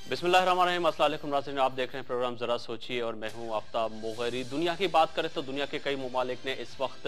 बिस्मिल्लाहिर्रहमानिर्रहीम, अस्सलाम वालेकुम नाज़रीन, आप देख रहे हैं प्रोग्राम ज़रा सोचिए और मैं हूं आफ्ताब मोगरी। दुनिया की बात करें तो दुनिया के कई ममालिक ने इस वक्त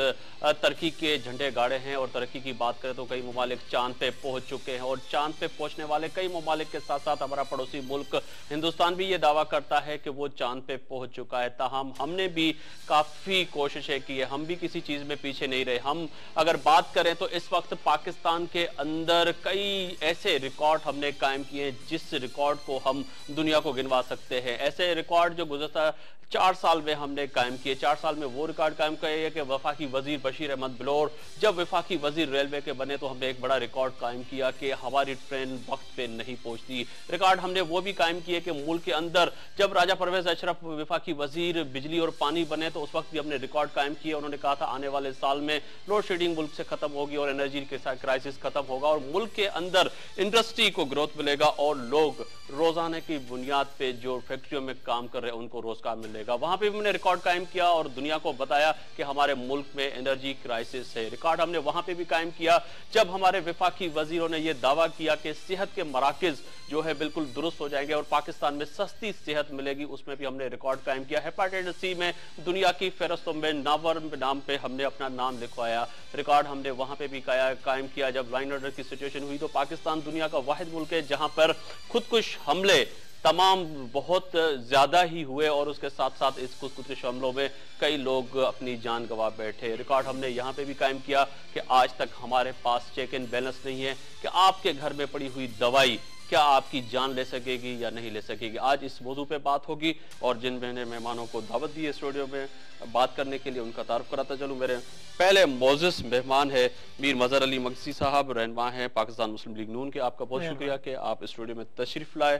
तरक्की के झंडे गाड़े हैं और तरक्की की बात करें तो कई ममालिक चांद पे पहुंच चुके हैं और चांद पे पहुंचने वाले कई ममालिक के साथ साथ हमारा पड़ोसी मुल्क हिंदुस्तान भी ये दावा करता है कि वो चांद पे पहुंच चुका है। ताहम हमने भी काफ़ी कोशिशें की है, हम भी किसी चीज़ में पीछे नहीं रहे। हम अगर बात करें तो इस वक्त पाकिस्तान के अंदर कई ऐसे रिकॉर्ड हमने कायम किए हैं जिस रिकॉर्ड को हम दुनिया को गिनवा सकते हैं। ऐसे रिकॉर्ड जो गुज़श्ता 4 साल में हमने कायम किए। 4 साल में वो रिकॉर्ड कायम किए कि वफाकी वजीर बशीर अहमद बिलोर जब वफाकी वजीर रेलवे के बने तो हमने एक बड़ा रिकॉर्ड कायम किया कि हमारी ट्रेन वक्त पे नहीं पहुंचती। रिकॉर्ड हमने वो भी कायम किए कि मुल्क के अंदर जब राजा परवेज अशरफ वफाकी वजीर बिजली और पानी बने तो उस वक्त भी हमने रिकॉर्ड कायम किए। उन्होंने कहा था आने वाले साल में लोड शेडिंग मुल्क से खत्म होगी और एनर्जी क्राइसिस खत्म होगा और मुल्क के अंदर इंडस्ट्री को ग्रोथ मिलेगा और लोग रोजाना की बुनियाद पे जो फैक्ट्रियों में काम कर रहे हैं उनको रोजगार मिलेगा। वहां पे भी हमने रिकॉर्ड कायम किया और दुनिया को बताया कि हमारे मुल्क में एनर्जी क्राइसिस है। रिकॉर्ड हमने वहां पे भी कायम किया जब हमारे वफाकी वजीरों ने यह दावा किया कि सेहत के मराकज जो है बिल्कुल दुरुस्त हो जाएंगे और पाकिस्तान में सस्ती सेहत मिलेगी। उसमें भी हमने रिकॉर्ड कायम किया। हेपेटाइटिस सी में दुनिया की फहरिस्तों में नावर नाम पे हमने अपना नाम लिखवाया। रिकॉर्ड हमने वहां पे भी कायम किया जब लाइन ऑर्डर की सिचुएशन हुई तो पाकिस्तान दुनिया का वाहिद मुल्क है जहां पर खुदकुश हमले तमाम बहुत ज्यादा ही हुए और उसके साथ साथ इस खुदकुश हमलों में कई लोग अपनी जान गंवा बैठे। रिकॉर्ड हमने यहाँ पे भी कायम किया कि आज तक हमारे पास चेक एंड बैलेंस नहीं है कि आपके घर में पड़ी हुई दवाई क्या आपकी जान ले सकेगी या नहीं ले सकेगी। आज इस मौजू पे बात होगी और जिन मैंने मेहमानों को दावत दी है स्टूडियो में बात करने के लिए उनका तारुफ कराता चलूँ। मेरे पहले मोजिस मेहमान है मीर मजहर अली मगसी साहब, रहनुमा हैं पाकिस्तान मुस्लिम लीग नून के। आपका बहुत शुक्रिया कि आप स्टूडियो में तशरीफ लाए।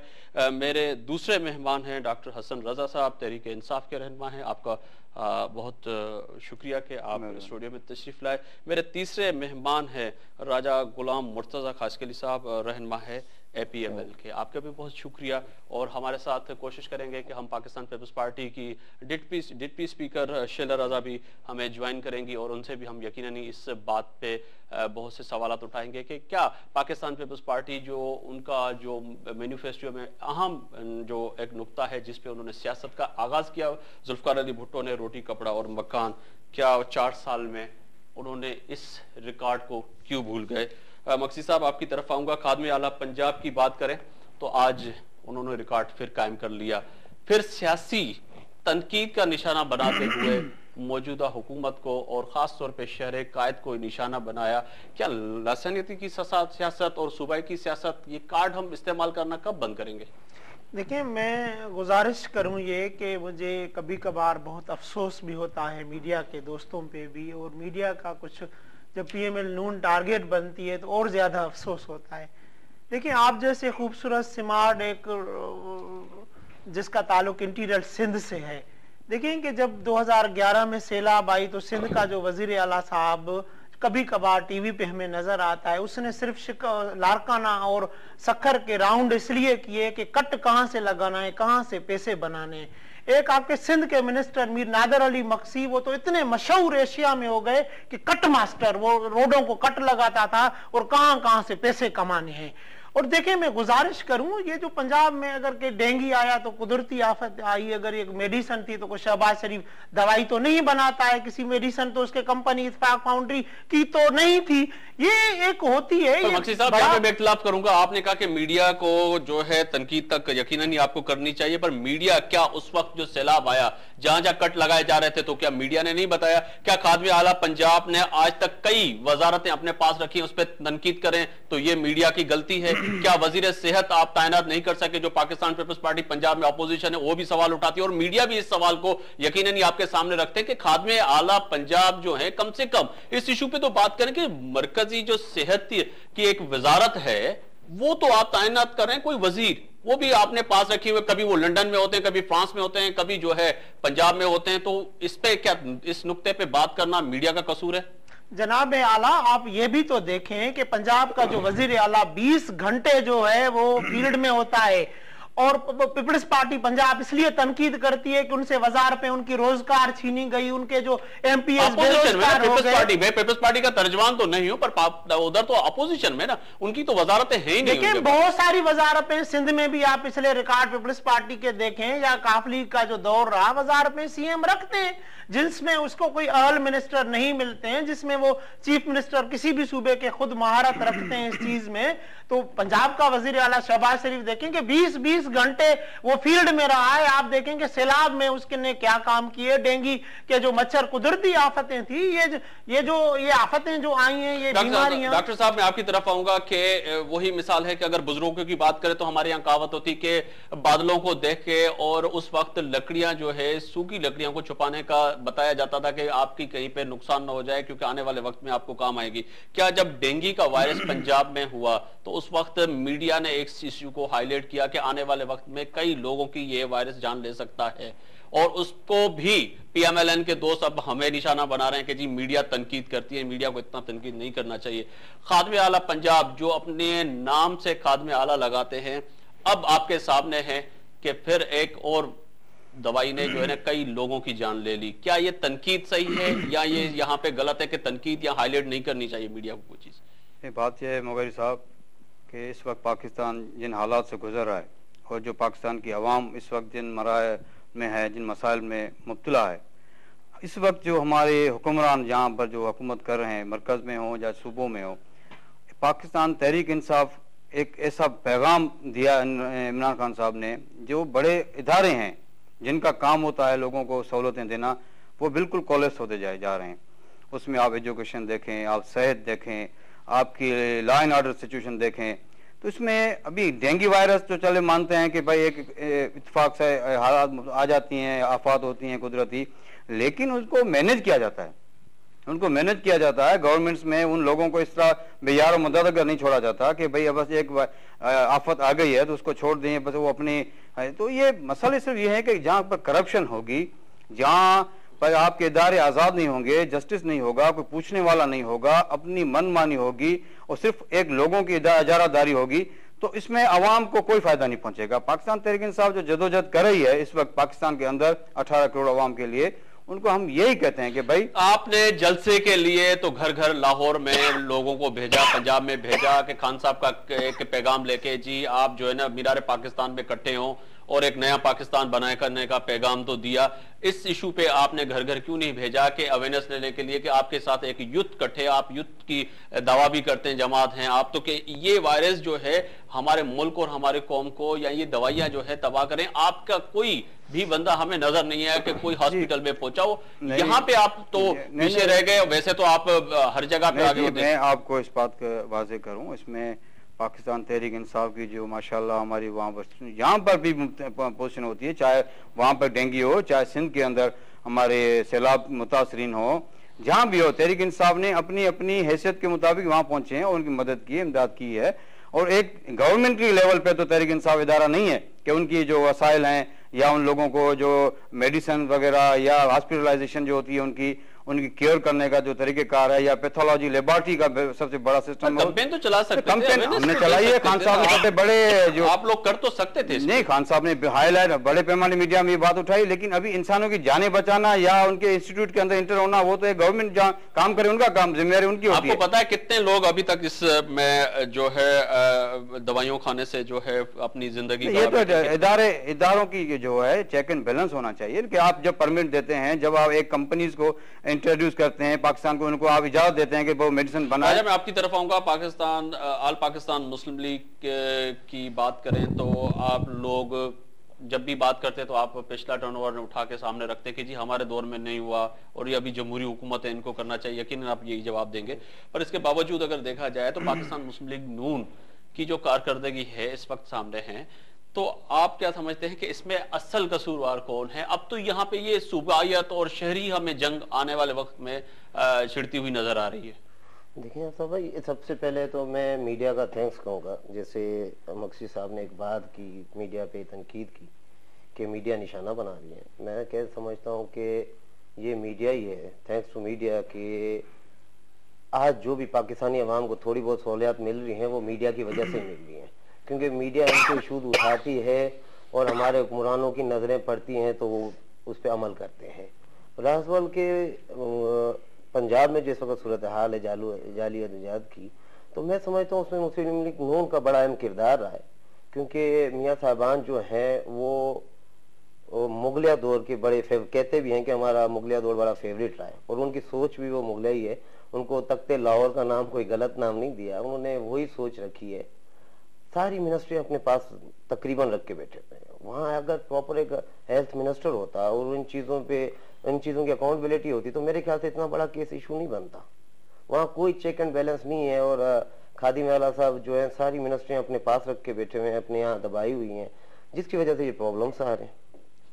मेरे दूसरे मेहमान हैं डॉक्टर हसन रजा साहब, तहरीक इंसाफ के रहनुमा हैं। आपका बहुत शुक्रिया कि आप स्टूडियो में तशरीफ लाए। मेरे तीसरे मेहमान हैं राजा गुलाम मुर्तज़ा खासकली साहब, रहनुमा है APML के। आपका भी बहुत शुक्रिया और हमारे साथ कोशिश करेंगे कि हम पाकिस्तान पीपल्स पार्टी की डिप्टी स्पीकर शीला रजा भी हमें ज्वाइन करेंगी और उनसे भी हम यकीनन इस बात पे बहुत से सवालात उठाएंगे कि क्या पाकिस्तान पीपल्स पार्टी जो उनका जो मैनिफेस्टो में अहम जो एक नुक्ता है जिस पे उन्होंने सियासत का आगाज किया, जुल्फकार अली भुट्टो ने रोटी कपड़ा और मकान, क्या 4 साल में उन्होंने इस रिकॉर्ड को क्यों भूल गए। मक्सी साहब आपकी तरफ आऊंगा। खादमे आला पंजाब की बात करें तो आज उन्होंने रिकॉर्ड फिर कायम कर लिया, फिर सियासी तनकीद का निशाना बनाते हुए मौजूदा हुकूमत को और खास तौर पे शहर कायद को निशाना बनाया। क्या लसानियती की सियासत और सूबाई की सियासत ये कार्ड हम इस्तेमाल करना कब बंद करेंगे। देखिए, मैं गुजारिश करूं ये कि मुझे कभी कभार बहुत अफसोस भी होता है मीडिया के दोस्तों पे भी, और मीडिया का कुछ जब PML नून टारगेट बनती है तो और ज्यादा अफसोस होता है। देखिए, आप जैसे खूबसूरत स्मार्ट एक जिसका ताल्लुक इंटीरियर सिंध से है, देखें कि जब 2011 में सैलाब आई तो सिंध का जो वजीर आला साहब कभी कभार टीवी पे हमें नजर आता है, उसने सिर्फ लारकाना और सखर के राउंड इसलिए किए कि कट कहां से लगाना है, कहां से पैसे बनाने हैं। एक आपके सिंध के मिनिस्टर मीर नादर अली मक्सी, वो तो इतने मशहूर एशिया में हो गए कि कट मास्टर, वो रोडों को कट लगाता था और कहां कहां से पैसे कमाने हैं। और देखें, मैं गुजारिश करूं, ये जो पंजाब में अगर के डेंगू आया तो कुदरती आफत आई, अगर एक मेडिसन थी तो कोई शहबाज शरीफ दवाई तो नहीं बनाता है, किसी मेडिसन तो उसके कंपनी इत्तेफाक फाउंड्री की तो नहीं थी। ये एक होती है। मक्सी साहब मैं इख्तिलाफ करूंगा। आपने कहा कि मीडिया को जो है तनकीद तक यकीनन ही आपको करनी चाहिए, पर मीडिया क्या उस वक्त जो सैलाब आया जहां जहां कट लगाए जा रहे थे तो क्या मीडिया ने नहीं बताया? क्या खादमे आला पंजाब ने आज तक कई वजारतें अपने पास रखी, उस पर तनकीद करें तो ये मीडिया की गलती है? क्या वजीर सेहत आप तैनात नहीं कर सके जो पाकिस्तान पीपल्स पार्टी पंजाब में अपोजिशन है, वो भी सवाल उठाती है और मीडिया भी इस सवाल को यकीनन ही आपके सामने रखते हैं कि खादमे आला पंजाब जो है कम से कम इस इशू पे तो बात करें कि मरकजी जो सेहत की एक वजारत है वो तो आप तैनात कर रहे हैं, कोई वजीर वो भी आपने पास रखे हुए, कभी वो लंदन में होते हैं, कभी फ्रांस में होते हैं, कभी जो है पंजाब में होते हैं, तो इस पे क्या इस नुक्ते पे बात करना मीडिया का कसूर है? जनाब आला, आप ये भी तो देखें कि पंजाब का जो वजीर आला 20 घंटे जो है वो फील्ड में होता है और पीपल्स पार्टी पंजाब इसलिए तनकीद करती है कि उनसे वजारतें, उनकी रोजगार छीनी गई, उनके जो एमपीएस बेरोजगार हो गए। पीपल्स पार्टी का तर्जमान तो नहीं हूं, पर उधर तो अपोजिशन में ना, उनकी तो वजारतें हैं ही नहीं। देखिए बहुत सारी वजारतें सिंध में भी आप पिछले रिकॉर्ड पीपल्स पार्टी के देखें या काफ लीग का जो दौर रहा, वजारतें सीएम रखते हैं जिसमें उसको कोई अर्ल मिनिस्टर नहीं मिलते हैं, जिसमें वो चीफ मिनिस्टर किसी भी सूबे के खुद महारत रखते हैं इस चीज में। तो पंजाब का वजीर आला शहबाज शरीफ देखेंगे 20-20 घंटे वो फील्ड में रहा है। आप देखेंगे सैलाब में उसने क्या काम किए, डेंगू के जो मच्छर कुदरती आफतें थी, ये आफतें जो आई हैं, ये बीमारियां। डॉक्टर साहब मैं आपकी तरफ आऊंगा कि वही मिसाल है कि अगर बुजुर्गों की बात करें तो हमारे यहाँ कहावत होती कि बादलों को देख के और उस वक्त लकड़ियां जो है सूखी लकड़ियों को छुपाने का बताया जाता था कि आपकी कहीं पे नुकसान ना हो जाए क्योंकि आने वाले वक्त में आपको काम आएगी। क्या जब डेंगू का वायरस पंजाब में हुआ तो उस वक्त मीडिया ने एक इश्यू को हाईलाइट किया कि आने वाले वक्त में कई लोगों की यह वायरस जान ले सकता है, और उसको भी पीएमएलएन के दोस्त अब हमें निशाना बना रहे हैं कि जी मीडिया तनकीद करती है, मीडिया को इतना तनकीद नहीं करना चाहिए। खादमे आला पंजाब जो अपने नाम से खादमे आला लगाते हैं, अब आपके सामने है कि फिर एक और दवाई ने जो है ना कई लोगों की जान ले ली। क्या ये तनकीद सही है या ये यहाँ पे गलत है कि तनकीद या हाईलाइट नहीं करनी चाहिए मीडिया को कोई चीज? बात यह है मोगरी साहब कि इस वक्त पाकिस्तान जिन हालात से गुजर रहा है और जो पाकिस्तान की आवाम इस वक्त जिन मराए में है, जिन मसाइल में मुब्तला है, इस वक्त जो हमारे हुक्मरान जहाँ पर जो हुकूमत कर रहे हैं, मरकज़ में हो या सूबों में हो, पाकिस्तान तहरीक इंसाफ एक ऐसा पैगाम दिया इमरान खान साहब ने, जो बड़े इदारे हैं जिनका काम होता है लोगों को सहूलतें देना, वो बिल्कुल कोलैप्स होते जा रहे हैं। उसमें आप एजुकेशन देखें, आप सेहत देखें, आपकी लॉ एंड ऑर्डर सिचुएशन देखें, तो इसमें अभी डेंगू वायरस तो चले मानते हैं कि भाई एक इत्तेफाक से हालात आ जाती हैं, आफात होती हैं कुदरती, लेकिन उसको मैनेज किया जाता है, उनको मैनेज किया जाता है गवर्नमेंट्स में। उन लोगों को इस तरह बेयार मदद कर नहीं छोड़ा जाता कि भाई बस एक आफत आ गई है तो उसको छोड़ दें, बस वो अपनी। तो ये मसला सिर्फ ये है कि जहाँ पर करप्शन होगी, जहाँ पर आपके इदारे आज़ाद नहीं होंगे, जस्टिस नहीं होगा, कोई पूछने वाला नहीं होगा, अपनी मनमानी होगी और सिर्फ एक लोगों की इजारादारी होगी, तो इसमें अवाम को कोई फायदा नहीं पहुंचेगा। पाकिस्तान तहरीक इंसाफ जो जदोजहद कर रही है इस वक्त पाकिस्तान के अंदर 18 करोड़ अवाम के लिए, उनको हम यही कहते हैं कि भाई आपने जलसे के लिए तो घर घर लाहौर में लोगों को भेजा, पंजाब में भेजा कि खान साहब का एक पैगाम लेके जी आप जो है ना मीनार पाकिस्तान में इकट्ठे हों और एक नया पाकिस्तान बनाए करने का पैगाम तो दिया। इस इशू पे आपने घर घर क्यों नहीं भेजा कि अवेयरनेस लेने के लिए कि आपके साथ एक युद्ध इकट्ठे, आप युद्ध की दावा भी करते हैं, जमात हैं आप, तो कि ये वायरस जो है हमारे मुल्क और हमारे कौम को या ये दवाइयां जो है तबाह करें। आपका कोई भी बंदा हमें नजर नहीं है कि कोई हॉस्पिटल में पहुंचाओ, यहाँ पे आप तो पीछे रह गए। वैसे तो आप हर जगह पे आगे होते हैं। मैं आपको इस बात का वाजे करूं, इसमें पाकिस्तान तहरीक इंसाफ की जो माशाल्लाह हमारी वहाँ पर यहाँ पर भी पोजीशन होती है, चाहे वहाँ पर डेंगू हो, चाहे सिंध के अंदर हमारे सैलाब मुतासरीन हो, जहाँ भी हो, तहरीक इंसाफ ने अपनी अपनी हैसियत के मुताबिक वहाँ पहुंचे हैं और उनकी मदद की है, इमदाद की है। और एक गवर्नमेंट की लेवल पे तो तहरीक इंसाफ इदारा नहीं है कि उनकी जो वसाइल हैं या उन लोगों को जो मेडिसिन वगैरह या हॉस्पिटलाइजेशन जो होती है उनकी केयर करने का जो तरीकेकार है, या पैथोलॉजी लेबोरेटरी का सबसे बड़ा सिस्टम है। कैंपेन तो चला सकते थे, कैंपेन हमने चलाई है, खान साहब ने सबसे बड़े जो आप लोग कर तो सकते थे। नहीं, खान साहब ने हाईलाइट बड़े पैमाने मीडिया में ये बात उठाई, लेकिन अभी इंसानों की जानें बचाना या उनके इंस्टीट्यूट के अंदर इंटर होना, वो तो एक गवर्नमेंट जहाँ काम करे उनका काम, जिम्मेदारी उनकी होती है। आपको पता है कितने लोग अभी तक इसमें जो है दवाइयों खाने से जो है अपनी जिंदगी, ये तो इदारों की जो है चेक एंड बैलेंस होना चाहिए कि आप जब परमिट देते हैं, जब आप एक कंपनीज को इंट्रोड्यूस करते हैं पाकिस्तान को, उनको आप इजाजत देते हैं कि वो मेडिसिन बनाए। मैं आपकी तरफ आऊंगा। पाकिस्तान ऑल पाकिस्तान मुस्लिम लीग की बात करें तो आप लोग जब भी बात करते हैं तो आप पिछला टर्नओवर उठा के सामने रखते हैं कि जी हमारे दौर में नहीं हुआ और ये अभी जमहूरी हुकूमत है, इनको करना चाहिए। यकीनन आप यही जवाब देंगे, पर इसके बावजूद अगर देखा जाए तो पाकिस्तान मुस्लिम लीग नून की जो कारकर्दगी है इस वक्त सामने है, तो आप क्या समझते हैं कि इसमें असल कसूरवार कौन है? अब तो यहाँ पे ये सूबायत और शहरी हमें जंग आने वाले वक्त में छिड़ती हुई नजर आ रही है। देखिए तो भाई, सबसे पहले तो मैं मीडिया का थैंक्स कहूँगा। जैसे मक्सी साहब ने एक बात की, मीडिया पे तनकीद की कि मीडिया निशाना बना रही है। मैं क्या समझता हूँ कि ये मीडिया ही है, थैंक्स टू मीडिया, कि आज जो भी पाकिस्तानी अवाम को थोड़ी बहुत सहूलियत मिल रही है वो मीडिया की वजह से मिल रही है, क्योंकि मीडिया इनके इशूज उठाती है और हमारे हुक्मरानों की नजरें पड़ती हैं तो वो उस पर अमल करते हैं। रहा सवाल के पंजाब में जिस वक्त सूरत हाल है जाली निजात की, तो मैं समझता हूँ उसमें मुस्लिम लीग नून का बड़ा अहम किरदार रहा है, क्योंकि मियाँ साहबान जो हैं वो मुगलिया दौर के बड़े कहते भी हैं कि हमारा मुगलिया दौर बड़ा फेवरेट रहा है, और उनकी सोच भी वो मुगलिया ही है। उनको तख्ते लाहौर का नाम कोई गलत नाम नहीं दिया, उन्होंने वही सोच रखी है। सारी मिनिस्ट्री अपने पास तकरीबन रख के बैठे हुए हैं। वहाँ अगर प्रॉपर एक हेल्थ मिनिस्टर होता और इन चीज़ों की अकाउंटेबिलिटी होती तो मेरे ख्याल से इतना बड़ा केस इशू नहीं बनता। वहाँ कोई चेक एंड बैलेंस नहीं है, और खादिम आला साहब जो है सारी मिनिस्ट्रियाँ अपने पास रख के बैठे हुए हैं, अपने यहाँ दबाई हुई हैं, जिसकी वजह से ये प्रॉब्लम्स आ रहे हैं।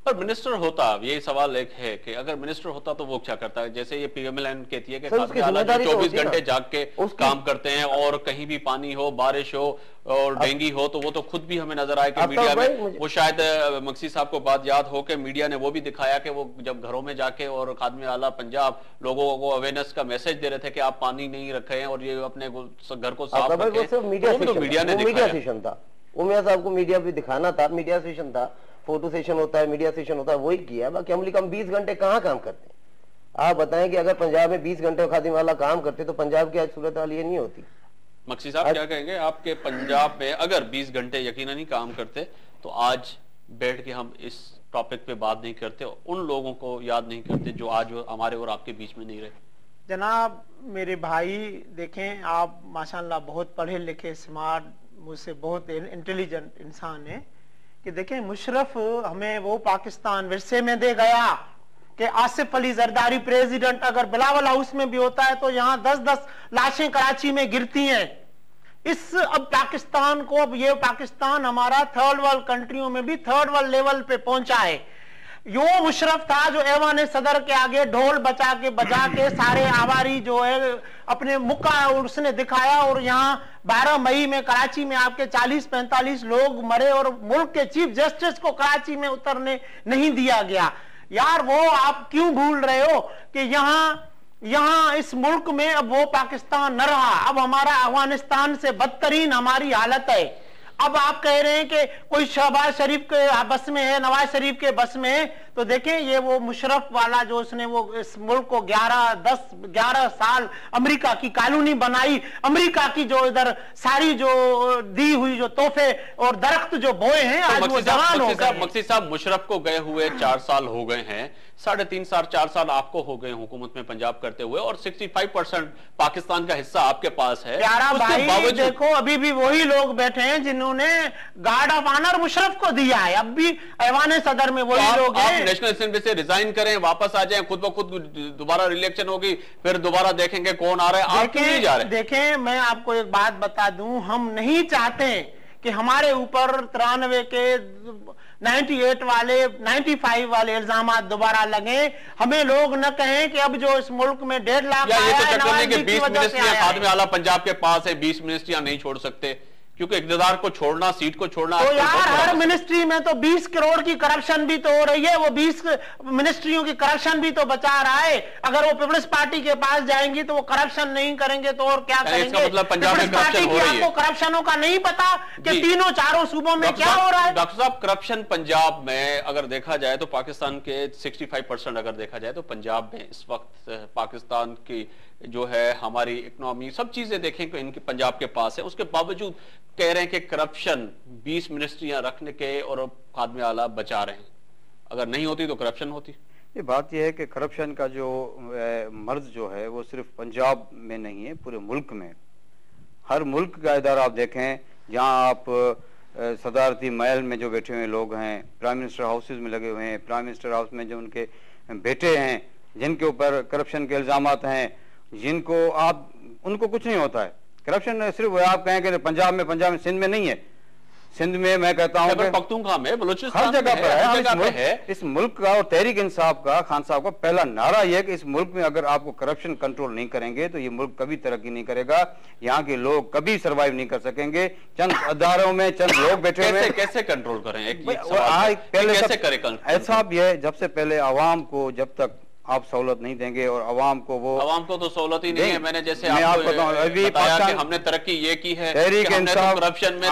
पर मिनिस्टर होता, यही सवाल एक है कि अगर मिनिस्टर होता तो वो क्या करता है? जैसे ये पीएमएल कहती है कि 24 घंटे जाग के काम करते हैं, और कहीं भी पानी हो, बारिश हो और डेंगू हो तो वो तो खुद भी हमें नजर आए कि मीडिया में वो शायद मक्सी साहब को बात याद हो कि मीडिया ने वो भी दिखाया कि वो जब घरों में जाके और खादिम आला पंजाब लोगों को अवेयरनेस का मैसेज दे रहे थे कि आप पानी नहीं रखे हैं और ये अपने घर को साफ रखें, मीडिया ने दिखाया। वो मियां साहब को मीडिया पे दिखाना था, मीडिया सेशन था, फोटो सेशन होता है, मीडिया सेशन होता है, वही किया। बाकी अमली कम 20 घंटे कहाँ काम करते हैं? आप बताएं कि अगर पंजाब में 20 घंटे खादिम वाला काम करते तो पंजाब की आज सूरत हाल ये नहीं होती। मक्सी साहब क्या कहेंगे आपके पंजाब में अगर 20 घंटे यकीनन ही काम करते तो आज बैठ के हम इस टॉपिक पे बात नहीं करते, उन लोगों को याद नहीं करते जो आज हमारे और आपके बीच में नहीं रहे? जनाब मेरे भाई देखें, आप माशाल्लाह बहुत पढ़े लिखे, स्मार्ट, मुझसे बहुत इंटेलिजेंट इंसान है कि देखें मुशर्रफ हमें वो पाकिस्तान विरसे में दे गया कि आसिफ अली जरदारी प्रेसिडेंट अगर बिलावल हाउस में भी होता है तो यहाँ 10-10 लाशें कराची में गिरती हैं। इस अब पाकिस्तान को, अब ये पाकिस्तान हमारा थर्ड वर्ल्ड कंट्रियों में भी थर्ड वर्ल्ड लेवल पे पहुंचा है। यो मुशर्रफ था जो ऐवान सदर के आगे ढोल बजा के सारे आवारी जो है अपने मुक्का उसने दिखाया, और यहाँ 12 मई में कराची में आपके 40-45 लोग मरे और मुल्क के चीफ जस्टिस को कराची में उतरने नहीं दिया गया। यार वो आप क्यों भूल रहे हो कि यहाँ इस मुल्क में अब वो पाकिस्तान न रहा, अब हमारा अफगानिस्तान से बदतरीन हमारी हालत है। अब आप कह रहे हैं कि कोई शहबाज शरीफ के बस में है, नवाज शरीफ के बस में है, तो देखें ये वो मुशर्रफ वाला जो उसने वो इस मुल्क को 11 साल अमेरिका की कॉलोनी बनाई, अमेरिका की जो इधर सारी जो दी हुई जो तोहफे और दरख्त जो बोए हैं, आज वो जवान हो गए। मक्सी साहब मुशर्रफ को गए हुए 4 साल हो गए हैं, 3.5 साल 4 साल आपको हो गए हुकूमत में पंजाब करते हुए, और 65% पाकिस्तान का हिस्सा आपके पास है। प्यारा भाई देखो अभी भी वही लोग बैठे हैं जिन्होंने गार्ड ऑफ ऑनर मुशर्रफ को दिया है, अब भी ऐवान सदर में वही लोग हैं। नेशनल असेंबली से रिजाइन करें, वापस आ जाएं, खुद ब खुद दोबारा इलेक्शन होगी, फिर दोबारा देखेंगे कौन आ रहा है, आप क्यों नहीं जा रहे? देखें मैं आपको एक बात बता दूं, हम नहीं चाहते कि हमारे ऊपर 93 के 98 वाले 95 वाले इल्जाम दोबारा लगे। हमें लोग न कहें कि अब जो इस मुल्क में 1.5 लाख आया है, 20 मिनिस्ट्रियां खादिम आला पंजाब के पास है, 20 मिनिस्ट्रियां नहीं छोड़ सकते क्योंकि इक़्तिदार को छोड़ना, सीट को छोड़ना। तो यार हर मिनिस्ट्री में तो 20 करोड़ की करप्शन भी तो हो रही है, वो 20 मिनिस्ट्रियों की करप्शन भी तो बचा रहा है। अगर वो पीपल्स पार्टी के पास जाएंगी तो वो करप्शन नहीं करेंगे तो और क्या करेंगे? मतलब पंजाब में करप्शन हो रही है। आपको करप्शनों का नहीं पता कि तीनों चारों सूबों में क्या हो रहा है? डॉक्टर साहब करप्शन पंजाब में अगर देखा जाए तो पाकिस्तान के 65% अगर देखा जाए तो पंजाब में इस वक्त पाकिस्तान की जो है हमारी इकोनॉमी सब चीजें देखें कि इनके पंजाब के पास है, उसके बावजूद कह रहे हैं कि करप्शन 20 मिनिस्ट्रियां रखने के और खादिम आला बचा रहे हैं। अगर नहीं होती तो करप्शन होती। ये बात यह है कि करप्शन का जो मर्ज जो है वो सिर्फ पंजाब में नहीं है, पूरे मुल्क में। हर मुल्क का इदारा आप देखें, जहां आप सदारती महल में जो बैठे हुए लोग हैं, प्राइम मिनिस्टर हाउसेज में लगे हुए हैं, प्राइम मिनिस्टर हाउस में जो उनके बेटे हैं जिनके ऊपर करप्शन के इल्जामात हैं, जिनको आप उनको कुछ नहीं होता है। करप्शन सिर्फ आप कहें कि पंजाब में सिंध में नहीं है, सिंध में मैं कहता हूं पख्तूनख्वा में, बलूचिस्तान हर जगह पर है। इस मुल्क का और तहरीक इंसाफ का, खान साहब का पहला नारा यह है कि इस मुल्क में अगर आपको करप्शन कंट्रोल नहीं करेंगे तो ये मुल्क कभी तरक्की नहीं करेगा, यहाँ के लोग कभी सरवाइव नहीं कर सकेंगे। चंद अदारों में चंद लोग बैठे हुए, कैसे कंट्रोल करें? कैसे करें ऐसा भी है, जब से पहले आवाम को जब तक आप सहूलत नहीं देंगे और आवाम को तो सहूलत ही नहीं है। मैंने जैसे आपको बताया कि हमने तरक्की ये की है, तहरीक इंसाफ करप्शन में